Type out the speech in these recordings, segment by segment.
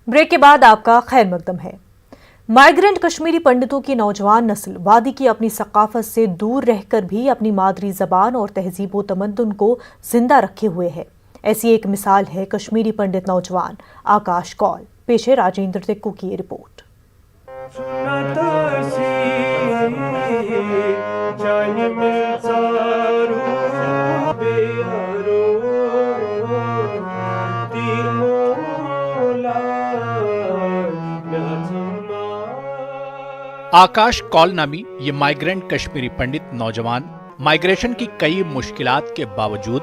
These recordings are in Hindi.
ब्रेक के बाद आपका खैर मकदम है। माइग्रेंट कश्मीरी पंडितों की नौजवान नस्ल वादी की अपनी सकाफत से दूर रहकर भी अपनी मादरी जबान और तहजीब व तमद्दुन को जिंदा रखे हुए है। ऐसी एक मिसाल है कश्मीरी पंडित नौजवान आकाश कौल। पेश है राजेंद्र तिक्कू की रिपोर्ट। आकाश कौल नामी ये माइग्रेंट कश्मीरी पंडित नौजवान माइग्रेशन की कई मुश्किलात के बावजूद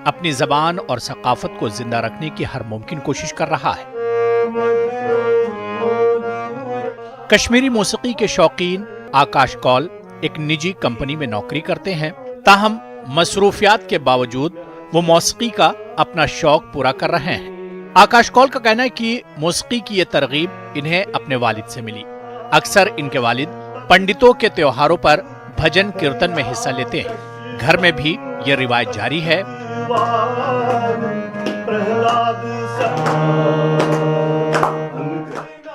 अपनी जबान और सकाफत को जिंदा रखने की हर मुमकिन कोशिश कर रहा है। कश्मीरी मौसीकी के शौकीन आकाश कौल एक निजी कंपनी में नौकरी करते हैं, ताहम मसरूफियात के बावजूद वो मौसीकी का अपना शौक पूरा कर रहे हैं। आकाश कौल का कहना है कि मौसीकी की ये तरगीब इन्हें अपने वालिद से मिली। अक्सर इनके वालिद पंडितों के त्योहारों पर भजन कीर्तन में हिस्सा लेते हैं। घर में भी ये रिवायत जारी है।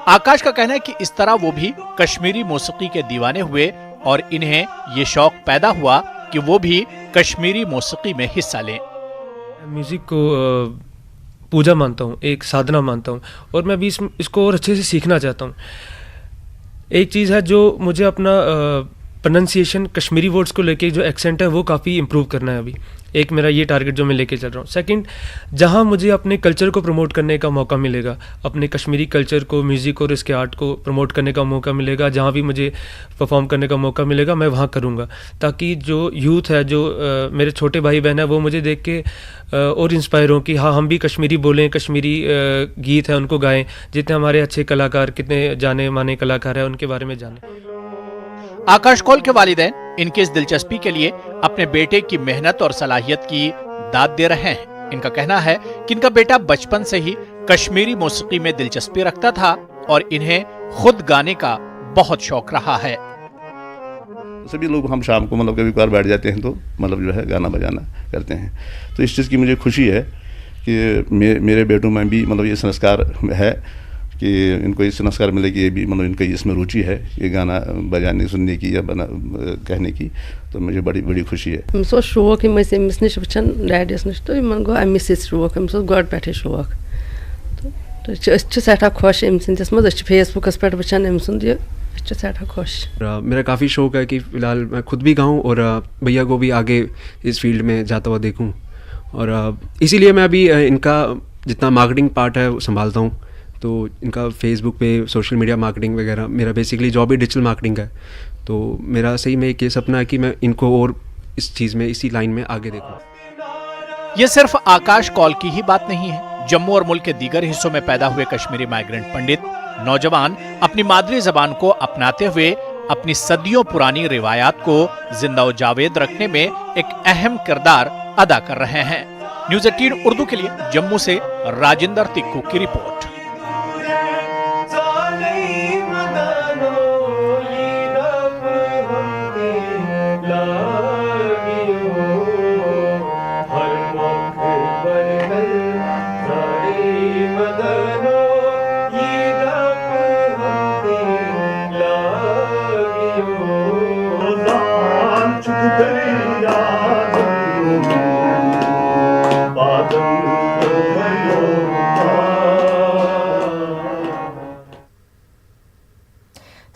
आकाश का कहना है कि इस तरह वो भी कश्मीरी मौसीकी के दीवाने हुए और इन्हें ये शौक पैदा हुआ कि वो भी कश्मीरी मौसीकी में हिस्सा लें। म्यूजिक को पूजा मानता हूँ, एक साधना मानता हूँ और मैं भी इसको और अच्छे से सीखना चाहता हूँ। एक चीज़ है जो मुझे अपना प्रोनाउंसिएशन कश्मीरी वर्ड्स को लेके जो एक्सेंट है वो काफ़ी इम्प्रूव करना है। अभी एक मेरा ये टारगेट जो मैं लेके चल रहा हूँ। सेकंड, जहाँ मुझे अपने कल्चर को प्रमोट करने का मौका मिलेगा, अपने कश्मीरी कल्चर को, म्यूज़िक और इसके आर्ट को प्रमोट करने का मौका मिलेगा, जहाँ भी मुझे परफॉर्म करने का मौका मिलेगा मैं वहाँ करूँगा, ताकि जो यूथ है, जो मेरे छोटे भाई बहन है, वो मुझे देख के और इंस्पायर हों कि हाँ हम भी कश्मीरी बोलें, कश्मीरी गीत हैं उनको गाएँ। जितने हमारे अच्छे कलाकार, कितने जाने माने कलाकार हैं, उनके बारे में जानें। आकाश कौल के वालिदैन इनकी इस दिलचस्पी के लिए अपने बेटे की मेहनत और सलाहियत की दाद दे रहे हैं। इनका कहना है कि इनका बेटा बचपन से ही कश्मीरी मौसीकी में दिलचस्पी रखता था और इन्हें खुद गाने का बहुत शौक रहा है। सभी लोग हम शाम को कभी कभार बैठ जाते हैं तो जो है गाना बजाना करते हैं। तो इस चीज़ की मुझे खुशी है कि मेरे बेटों में भी ये संस्कार है कि इनको ये संस्कार मिले कि ये भी इनका इसमें रुचि है, ये गाना बजाने, सुनने की या कहने की। तो मुझे बड़ी खुशी है। शौक अमिस नश वुचान डैडीस नश तो गो अमिस शौक, अमिस गोड पे शौक। तो सठा खुश अम सस मज फेसबुकस पे वुचान अम सुंद सठा खुश। मेरा काफ़ी शौक है कि फ़िलहाल मैं खुद भी गाऊँ और भैया को भी आगे इस फील्ड में जाता हुआ देखूँ। और इसीलिए मैं अभी इनका जितना मार्केटिंग पार्ट है वो संभालता हूँ। तो इनका फेसबुक पे सोशल मीडिया मार्केटिंग वगैरह, मेरा बेसिकली जॉब ही डिजिटल मार्केटिंग है। तो मेरा सही में एक ये सपना है कि मैं इनको और इस चीज़ में, इसी लाइन में आगे देखूँ। ये सिर्फ आकाश कौल की ही बात नहीं है। जम्मू और मुल्क के दीगर हिस्सों में पैदा हुए कश्मीरी माइग्रेंट पंडित नौजवान अपनी मादरी जबान को अपनाते हुए अपनी सदियों पुरानी रिवायात को जिंदा व जावेद रखने में एक अहम किरदार अदा कर रहे हैं। न्यूज़ 18 उर्दू के लिए जम्मू से राजेंद्र तिक्कू की रिपोर्ट।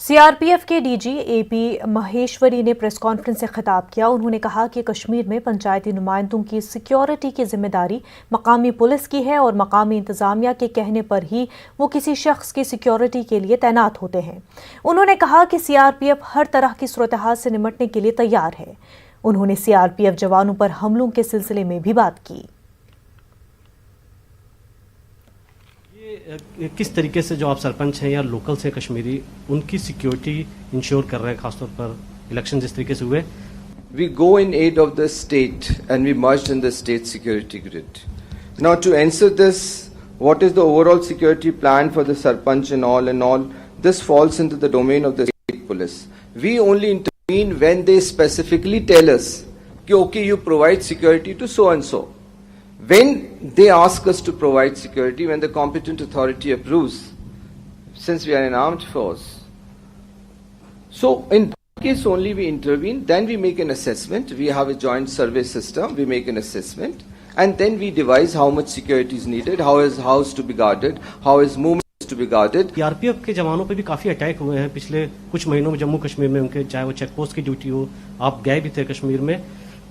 सीआरपीएफ के डीजी एपी महेश्वरी ने प्रेस कॉन्फ्रेंस से खिताब किया। उन्होंने कहा कि कश्मीर में पंचायती नुमाइंदों की सिक्योरिटी की जिम्मेदारी मकामी पुलिस की है और मकामी इंतजामिया के कहने पर ही वो किसी शख्स की सिक्योरिटी के लिए तैनात होते हैं। उन्होंने कहा कि सीआरपीएफ हर तरह की सूरत-ए-हाल से निपटने के लिए तैयार है। उन्होंने सीआरपीएफ जवानों पर हमलों के सिलसिले में भी बात की। किस तरीके से जो आप सरपंच हैं या लोकल से कश्मीरी, उनकी सिक्योरिटी इंश्योर कर रहे हैं, खासतौर पर इलेक्शन जिस तरीके से हुए? We go in aid of the state and we merged in the state security grid. Now to answer this, what is the overall security plan for the sarpanch and all, this falls into the domain of the state police. We only intervene when they specifically tell us, okay, you provide security to so and so. When they ask us to provide security, when the competent authority approves, since we are an armed force. So in that case only we intervene, then we make an assessment. We have a joint survey system, we make an assessment, and then we devise how much security is needed, how is house to be guarded, how is movement to be guarded. CRPF के जवानों पे भी काफी अटैक हुए हैं पिछले कुछ महीनों में जम्मू कश्मीर में, उनके चाहे वो चेक पोस्ट की ड्यूटी हो, आप गए भी थे कश्मीर में,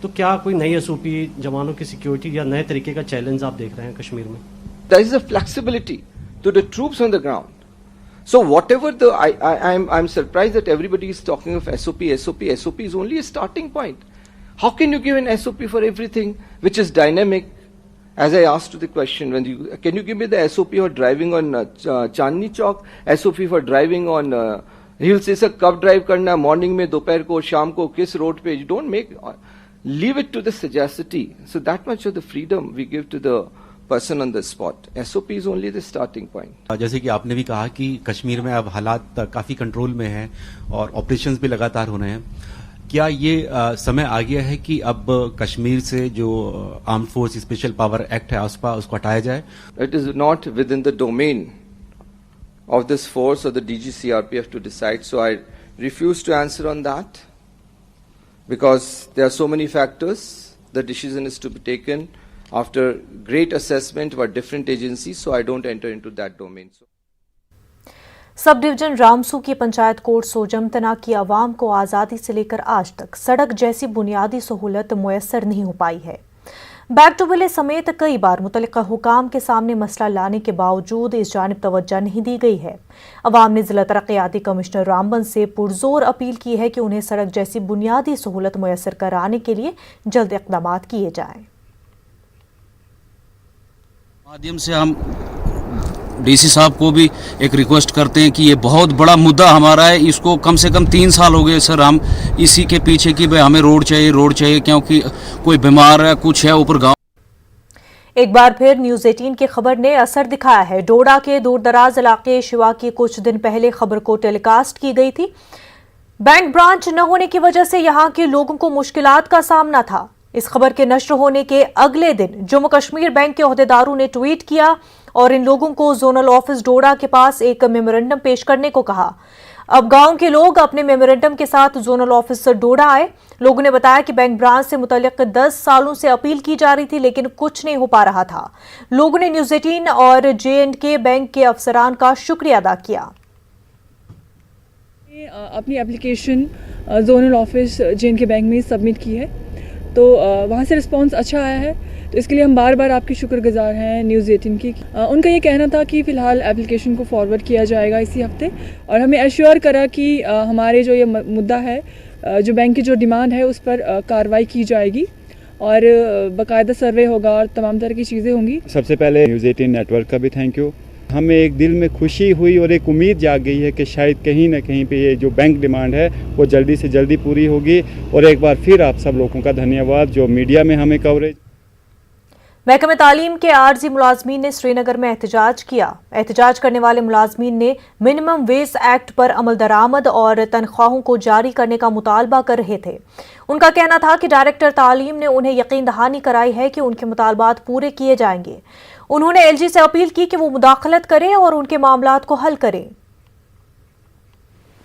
तो क्या कोई नई एसओपी जवानों की सिक्योरिटी या नए तरीके का चैलेंज आप देख रहे हैं कश्मीर में? There is a flexibility to the troops on the ground. So whatever I'm surprised that everybody is talking of SOP. SOP is only a starting point. How can you give an SOP for everything which is dynamic? As I asked the question, can you give me the SOP for driving on Chandni Chowk, SOP for driving on Hill से सर कब ड्राइव करना, मॉर्निंग में, दोपहर को, शाम को, किस रोड पे? You don't make, leave it to the sagacity. So that much of the freedom we give to the person on the spot. SOP is only the starting point. जैसे कि आपने भी कहा कि कश्मीर में अब हालात काफी कंट्रोल में हैं और ऑपरेशंस भी लगातार हो रहे हैं, क्या ये समय आ गया है कि अब कश्मीर से जो armed force special power act है उसको हटाया जाए? It is not within the domain of this force or the DGCRPF to decide, so I refuse to answer on that because there are so many factors. The decision is to be taken after great assessment by different agencies, so I don't enter into that domain. Sub division Ramsu की पंचायत कोट सोजमतना की आवाम को आज़ादी से लेकर आज तक सड़क जैसी बुनियादी सहूलत मुयस्सर नहीं हो पाई है। बैक टू विलेज समेत कई बार मुतल्लिका हुकाम के सामने मसला लाने के बावजूद इस जानिब तवज्जो नहीं दी गई है। अवाम ने जिला तरक्याती कमिश्नर रामबन से पुरजोर अपील की है कि उन्हें सड़क जैसी बुनियादी सहूलत मुयस्सर कराने के लिए जल्द इक़दाम किए जाएं। माध्यम से हम डीसी साहब को भी एक रिक्वेस्ट करते हैं कि ये बहुत बड़ा मुद्दा हमारा है, इसको कम से कम 3 साल हो गए सर हम इसी के पीछे कि भाई हमें रोड चाहिए क्योंकि कोई बीमार है, कुछ है ऊपर गांव। एक बार फिर न्यूज़ 18 की खबर ने असर दिखाया है। डोडा के दूर दराज इलाके शिवा की कुछ दिन पहले खबर को टेलीकास्ट की गई थी। बैंक ब्रांच न होने की वजह से यहां के लोगों को मुश्किलात का सामना था। इस खबर के नश्र होने के अगले दिन जम्मू कश्मीर बैंक के ओहदेदारों ने ट्वीट किया और इन लोगों को जोनल ऑफिस डोडा के पास एक मेमोरेंडम पेश करने को कहा। अब गांव के लोग अपने मेमोरेंडम के साथ जोनल ऑफिस डोडा आए। लोगों ने बताया कि बैंक ब्रांच से मुतल्लिक 10 सालों से अपील की जा रही थी लेकिन कुछ नहीं हो पा रहा था। लोगों ने न्यूज़ 18 और J&K बैंक के अफसरान का शुक्रिया अदा किया। अपनी application zonal office J&K bank में सबमिट की है तो वहाँ से रिस्पांस अच्छा आया है, तो इसके लिए हम बार बार आपकी शुक्रगुजार हैं न्यूज़ 18 की। उनका ये कहना था कि फ़िलहाल एप्लीकेशन को फॉरवर्ड किया जाएगा इसी हफ्ते और हमें एश्योर करा कि हमारे जो ये मुद्दा है, जो बैंक की जो डिमांड है उस पर कार्रवाई की जाएगी और बाकायदा सर्वे होगा और तमाम तरह की चीज़ें होंगी। सबसे पहले न्यूज़ 18 नेटवर्क का भी थैंक यू। हमें एक दिल में खुशी हुई और एक उम्मीद जाग गई है कि शायद कहीं ना कहीं पे ये जो बैंक डिमांड है वो जल्दी से जल्दी पूरी होगी। और एक बार फिर आप सब लोगों का धन्यवाद जो मीडिया में हमें कवरेज। महकमे तालीम के आर्जी मुलाजमीन ने श्रीनगर में एहतजाज किया। एहतजाज करने वाले मुलाजमीन ने मिनिमम वेज एक्ट पर अमल दरामद और तनख्वाहों को जारी करने का मुतालबा कर रहे थे। उनका कहना था कि डायरेक्टर तालीम ने उन्हें यकीन दहानी कराई है कि उनके मुतालबात पूरे किए जाएंगे। उन्होंने LG से अपील की कि वो मुदाखलत करे और उनके मामलात को हल करें।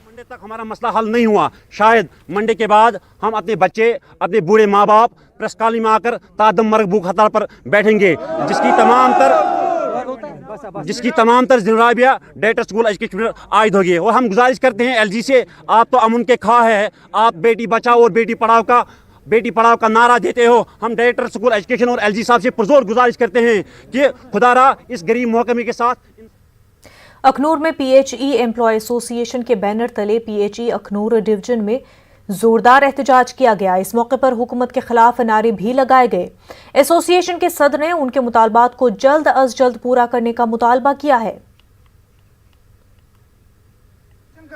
मंडे तक हमारा मसला हल नहीं हुआ, शायद मंडे के बाद हम अपने बच्चे, अपने बूढ़े माँ बाप प्रेस कॉलोनी में आकर तादम मर्ग भूख हड़ताल पर बैठेंगे, जिसकी तमाम तर जिम्मेदारियां डायरेक्टर स्कूल एजुकेशन पर आयद होगी। और हम गुजारिश करते हैं LG से, आप तो अमन के खा है, आप बेटी बचाओ और बेटी पढ़ाओ का नारा देते हो। हम डायरेक्टर स्कूल एजुकेशन और LG साहब से पुरजोर गुजारिश करते हैं कि खुदारा इस गरीब महकमे के साथ। अखनूर में PHE एम्प्लॉय एसोसिएशन के बैनर तले PHE अखनूर डिवीजन में जोरदार एहतजाज किया गया। इस मौके पर हुकूमत के खिलाफ नारे भी लगाए गए। एसोसिएशन के सदर ने उनके मुतालबात को जल्द अज जल्द पूरा करने का मुतालबा किया है।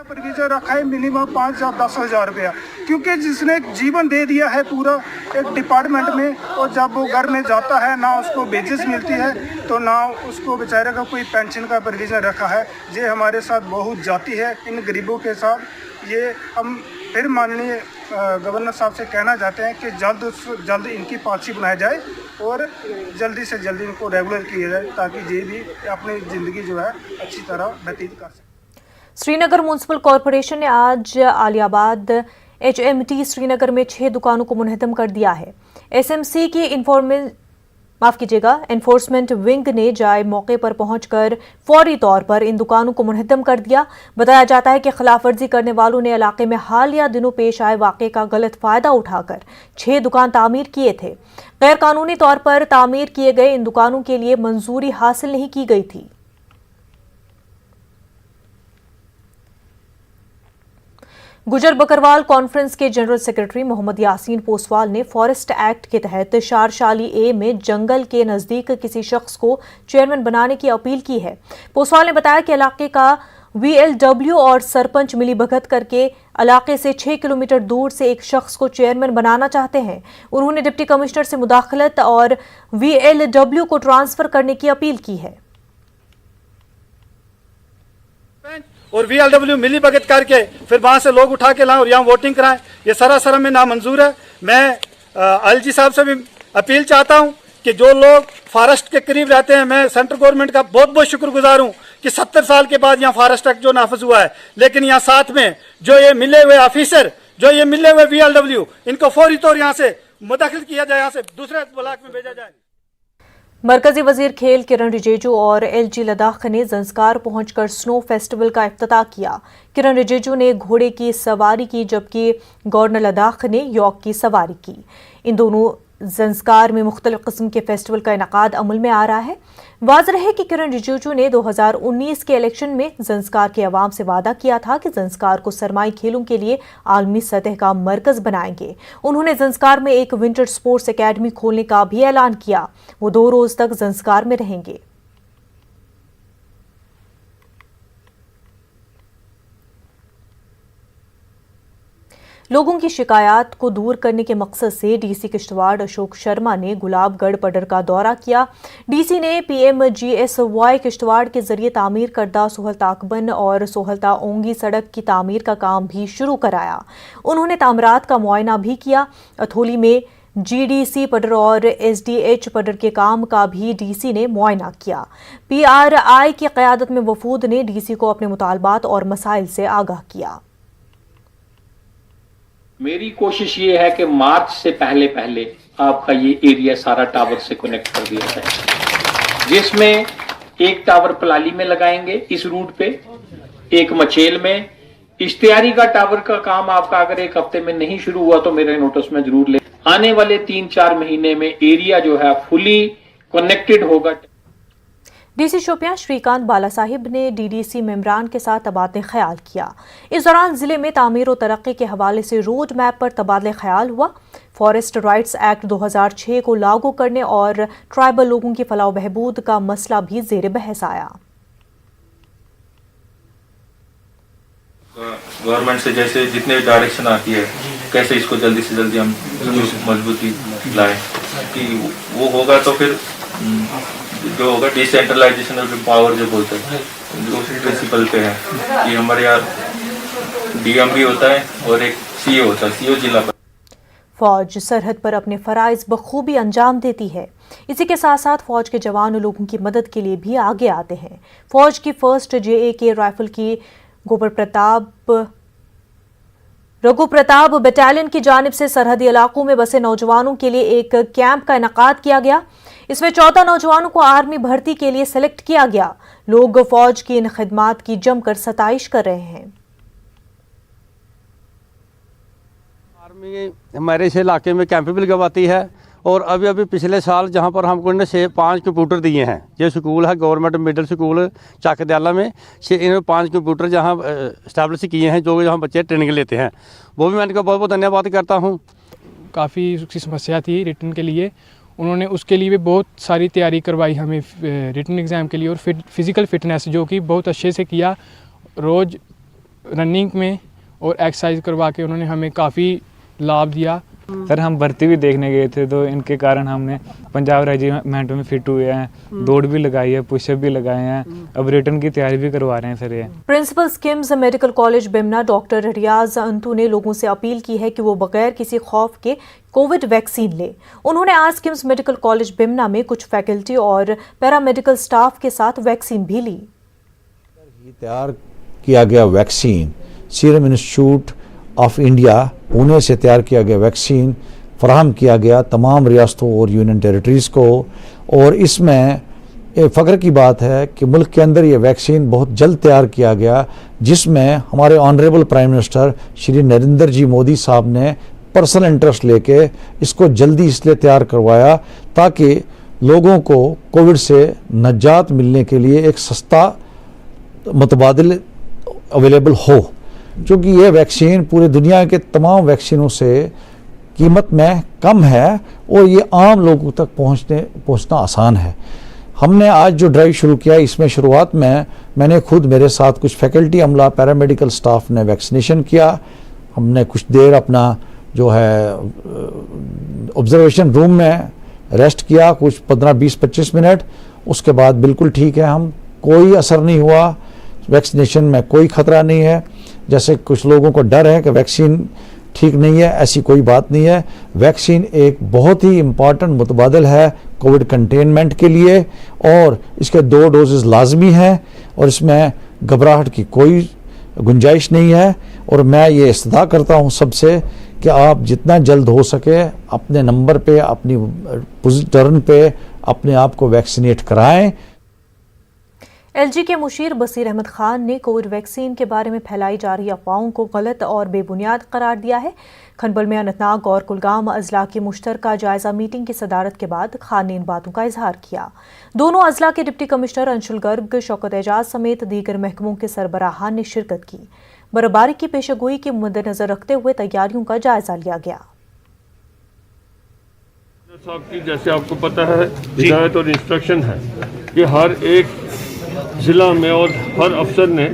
प्रोविजन रखा है मिनिमम 5 या 10 हज़ार रुपया, क्योंकि जिसने जीवन दे दिया है पूरा एक डिपार्टमेंट में, और जब वो घर में जाता है ना उसको वेजेस मिलती है तो ना उसको बेचारे का कोई पेंशन का प्रोविजन रखा है। ये हमारे साथ बहुत जाती है इन गरीबों के साथ। ये हम फिर माननीय गवर्नर साहब से कहना चाहते हैं कि जल्द इनकी पॉलिसी बनाई जाए और जल्दी से जल्दी इनको रेगुलर किया जाए ताकि ये भी अपनी ज़िंदगी जो है अच्छी तरह व्यतीत कर सकें। श्रीनगर म्युनिसिपल कॉरपोरेशन ने आज आलियाबाद HMT श्रीनगर में 6 दुकानों को मुनहदम कर दिया है। SMC की एनफोर्समेंट विंग ने जाए मौके पर पहुंचकर फौरी तौर पर इन दुकानों को मुनहदम कर दिया। बताया जाता है कि खिलाफवर्जी करने वालों ने इलाके में हालिया दिनों पेश आए वाक़े का गलत फायदा उठाकर 6 दुकान तामीर किए थे। गैर कानूनी तौर पर तामीर किए गए इन दुकानों के लिए मंजूरी हासिल नहीं की गई थी। गुजर बकरवाल कॉन्फ्रेंस के जनरल सेक्रेटरी मोहम्मद यासीन पोसवाल ने फॉरेस्ट एक्ट के तहत शारशाली ए में जंगल के नजदीक किसी शख्स को चेयरमैन बनाने की अपील की है। पोसवाल ने बताया कि इलाके का VLW और सरपंच मिलीभगत करके इलाके से 6 किलोमीटर दूर से एक शख्स को चेयरमैन बनाना चाहते हैं। उन्होंने डिप्टी कमिश्नर से मुदाखलत और VLW को ट्रांसफर करने की अपील की है। और VLW मिली भगत करके फिर वहां से लोग उठा के लाएं और यहाँ वोटिंग कराएं, ये सरासर में नामंजूर है। मैं LG साहब से भी अपील चाहता हूँ कि जो लोग फॉरेस्ट के करीब रहते हैं, मैं सेंट्रल गवर्नमेंट का बहुत बहुत शुक्रगुजार हूँ कि 70 साल के बाद यहाँ फॉरेस्ट एक्ट जो नाफिज हुआ है, लेकिन यहाँ साथ में जो ये मिले हुए ऑफिसर, जो ये मिले हुए VLW, इनको फौरी तौर यहाँ से मुदाखिल किया जाए, यहाँ से दूसरे ब्लॉक में भेजा जाए। मरकजी वजीर खेल किरण रिजिजू और LG लद्दाख ने ज़ंस्कार पहुंचकर स्नो फेस्टिवल का इफ्तिताह किया। किरण रिजिजू ने घोड़े की सवारी की जबकि गवर्नर लद्दाख ने यॉक की सवारी की। इन दोनों ज़ंस्कार में मुख्तलिफ किस्म के फेस्टिवल का इनकाद अमल में आ रहा है। वाज़ेह है कि किरण रिजिजू ने 2019 के इलेक्शन में ज़ंस्कार के अवाम से वादा किया था कि ज़ंस्कार को सरमाई खेलों के लिए आलमी सतह का मरकज बनाएंगे। उन्होंने ज़ंस्कार में एक विंटर स्पोर्ट्स एकेडमी खोलने का भी ऐलान किया। वो 2 रोज तक ज़ंस्कार में रहेंगे। लोगों की शिकायत को दूर करने के मकसद से डीसी किश्तवाड़ अशोक शर्मा ने गुलाबगढ़ पडर का दौरा किया। डीसी ने PMGSY किश्तवाड़ के जरिए तामीर करदा सोहलता अकबन और सोहलता ओंगी सड़क की तामीर का काम भी शुरू कराया। उन्होंने तामीरात का मुआयना भी किया। अथोली में GDC पडर और SDH पडर के काम का भी डीसी ने मुआयना किया। PRI की क़यादत में वफूद ने डीसी को अपने मुतालबात और मसाइल से आगाह किया। मेरी कोशिश ये है कि मार्च से पहले आपका ये एरिया सारा टावर से कनेक्ट कर दिया जाए, जिसमें एक टावर पलाली में लगाएंगे इस रूट पे, एक मचेल में। इश्तियारी का टावर का काम आपका अगर 1 हफ्ते में नहीं शुरू हुआ तो मेरे नोटिस में जरूर ले। आने वाले 3-4 महीने में एरिया जो है फुली कनेक्टेड होगा। डीसी शोपियां श्रीकांत बाला साहिब ने DDC मेम्बरान के साथ तबादला ख्याल किया। इस दौरान जिले में तामीर और तरक्की के हवाले से रोड मैप पर तबादला ख्याल हुआ। फॉरेस्ट राइट्स एक्ट 2006 को लागू करने और ट्राइबल लोगों की फलाह बहबूद का मसला भी जेर बहस आया। गवर्नमेंट से जैसे जितने भी डायरेक्शन आती है, कैसे इसको जल्दी से जल्दी हम मजबूती लाएं कि वो होगा तो फिर जो होगा डिसेंट्रलाइजेशन ऑफ पावर जो बोलते हैं उस प्रिंसिपल पे है कि हमारे यहाँ DM भी होता है और एक CO होता है, CO जिला पर। फौज सरहद पर अपने फराइज बखूबी अंजाम देती है। इसी के साथ साथ फौज के जवान लोगों की मदद के लिए भी आगे आते हैं। फौज की 1st JAK राइफल की रघु प्रताप बटालियन की जानिब से सरहदी इलाकों में बसे नौजवानों के लिए एक कैंप का इनकाद किया गया। इसमें 14 नौजवानों को आर्मी भर्ती के लिए सेलेक्ट किया गया। लोग फौज की इन खिदमात की जमकर सताइश कर रहे हैं। आर्मी हमारे इस इलाके में कैंप भी लगवाती है और अभी पिछले साल जहां पर हमको इन्होंने 5 कंप्यूटर दिए हैं। ये स्कूल है गवर्नमेंट मिडिल स्कूल चाकदयाला में, इन्होंने 5 कंप्यूटर जहां इस्टेब्लिश किए हैं जो जहां बच्चे ट्रेनिंग लेते हैं। वो भी मैं इनका बहुत बहुत धन्यवाद करता हूँ। काफ़ी उसकी समस्या थी रिटर्न के लिए, उन्होंने उसके लिए भी बहुत सारी तैयारी करवाई हमें रिटर्न एग्ज़ाम के लिए और फिज़िकल फिटनेस जो कि बहुत अच्छे से किया। रोज़ रनिंग में और एक्सरसाइज करवा के उन्होंने हमें काफ़ी लाभ दिया। सर हम भर्ती भी देखने गए थे तो इनके कारण हमने पंजाब रेजिमेंट में फिट हुए हैं, दौड़ भी लगाई है, पुशअप भी लगाए हैं, अब रिटर्न की तैयारी भी करवा रहे हैं सर। ये principal SKIMS medical college Bemina doctor Riyaz Antu ने लोगों से अपील की है कि वो बगैर किसी खौफ के कोविड वैक्सीन ले। उन्होंने आज स्किम्स मेडिकल कॉलेज बिमना में कुछ फैकल्टी और पैरामेडिकल स्टाफ के साथ वैक्सीन भी ली। तैयार किया गया vaccine, serum institute of India Pune से तैयार किया गया वैक्सीन फराहम किया गया तमाम रियासतों और यूनियन टेरिटरीज़ को। और इसमें फ़ख्र की बात है कि मुल्क के अंदर ये वैक्सीन बहुत जल्द तैयार किया गया, जिसमें हमारे honourable prime minister Shri Narendra ji Modi साहब ने पर्सनल इंटरेस्ट लेके इसको जल्दी इसलिए तैयार करवाया ताकि लोगों को कोविड से नजात मिलने के लिए एक सस्ता मुतबादिल अवेलेबल हो, क्योंकि ये वैक्सीन पूरे दुनिया के तमाम वैक्सीनों से कीमत में कम है और ये आम लोगों तक पहुंचना आसान है। हमने आज जो ड्राइव शुरू किया, इसमें शुरुआत में मैंने खुद, मेरे साथ कुछ फैकल्टी अमला, पैरामेडिकल स्टाफ ने वैक्सीनेशन किया। हमने कुछ देर अपना जो है ऑब्जर्वेशन रूम में रेस्ट किया, कुछ 15, 20, 25 मिनट। उसके बाद बिल्कुल ठीक है, हम कोई असर नहीं हुआ, वैक्सीनेशन में कोई ख़तरा नहीं है। जैसे कुछ लोगों को डर है कि वैक्सीन ठीक नहीं है, ऐसी कोई बात नहीं है। वैक्सीन एक बहुत ही इम्पॉर्टेंट मुतबादिल है कोविड कंटेनमेंट के लिए और इसके 2 डोजेज़ लाजमी हैं और इसमें घबराहट की कोई गुंजाइश नहीं है। और मैं ये इस्तदा करता हूँ सबसे कि आप जितना जल्द हो सके अपने नंबर पे, अपनी टर्न पे अपने आप को वैक्सीनेट कराएं। एलजी के मुशीर बसीर अहमद खान ने कोविड वैक्सीन के बारे में फैलाई जा रही अफवाहों को गलत और बेबुनियाद करार दिया है। खनबल में अनंतनाग और कुलगाम अजला की मुश्तरका जायजा मीटिंग की सदारत के बाद खान ने इन बातों का इजहार किया। दोनों अजला के डिप्टी कमिश्नर अंशुल गर्ग, शौकत एजाज समेत दीगर महकमों के सरबराहान ने शिरकत की। बर्फबारी की पेशगोई के मद्देनजर रखते हुए तैयारियों का जायजा लिया गया। साहब की जैसे आपको पता है हिदायत और इंस्ट्रक्शन है कि हर एक ज़िला में और हर अफसर ने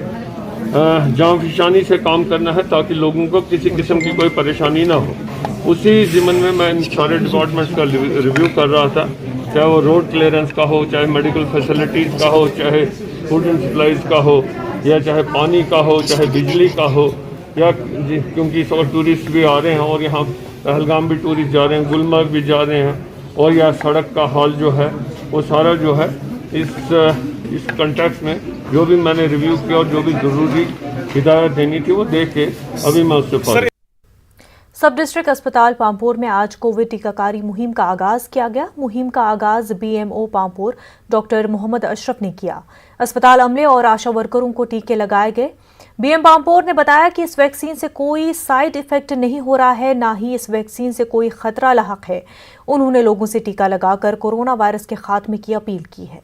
जांफिशानी से काम करना है ताकि लोगों को किसी किस्म की कोई परेशानी ना हो। उसी ज़िम्मन में मैं इन सारे डिपार्टमेंट्स का रिव्यू कर रहा था, चाहे वो रोड क्लियरेंस का हो, चाहे मेडिकल फैसिलिटीज़ का हो, चाहे फूड एंड सप्लाईज़ का हो, या चाहे पानी का हो, चाहे बिजली का हो, या क्योंकि इस और टूरिस्ट भी आ रहे हैं और यहाँ पहलगाम भी टूरिस्ट जा रहे हैं, गुलमर्ग भी जा रहे हैं, और यह सड़क का हाल जो है वो सारा जो है इस कंटेक्स्ट में जो भी मैंने रिव्यू किया और जो भी ज़रूरी हिदायत देनी थी वो दे के अभी मैं उससे फॉलो। सब डिस्ट्रिक्ट अस्पताल पामपुर में आज कोविड टीकाकारी मुहिम का आगाज किया गया। मुहिम का आगाज बीएमओ पामपुर डॉक्टर मोहम्मद अशरफ ने किया। अस्पताल अमले और आशा वर्करों को टीके लगाए गए। बीएम पामपुर ने बताया कि इस वैक्सीन से कोई साइड इफेक्ट नहीं हो रहा है, ना ही इस वैक्सीन से कोई खतरा लाहक है। उन्होंने लोगों से टीका लगाकर कोरोना वायरस के खात्मे की अपील की है।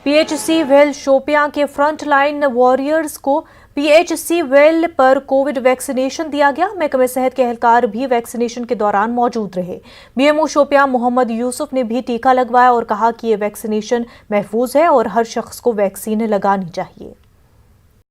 पीएचसी वेल शोपियां के फ्रंट लाइन वॉरियर्स को पीएचसी वेल पर कोविड वैक्सीनेशन दिया गया। महकमे सेहत के एहलकार भी वैक्सीनेशन के दौरान मौजूद रहे। बीएमओ शोपियां मोहम्मद यूसुफ ने भी टीका लगवाया और कहा कि ये वैक्सीनेशन महफूज है और हर शख्स को वैक्सीन लगानी चाहिए।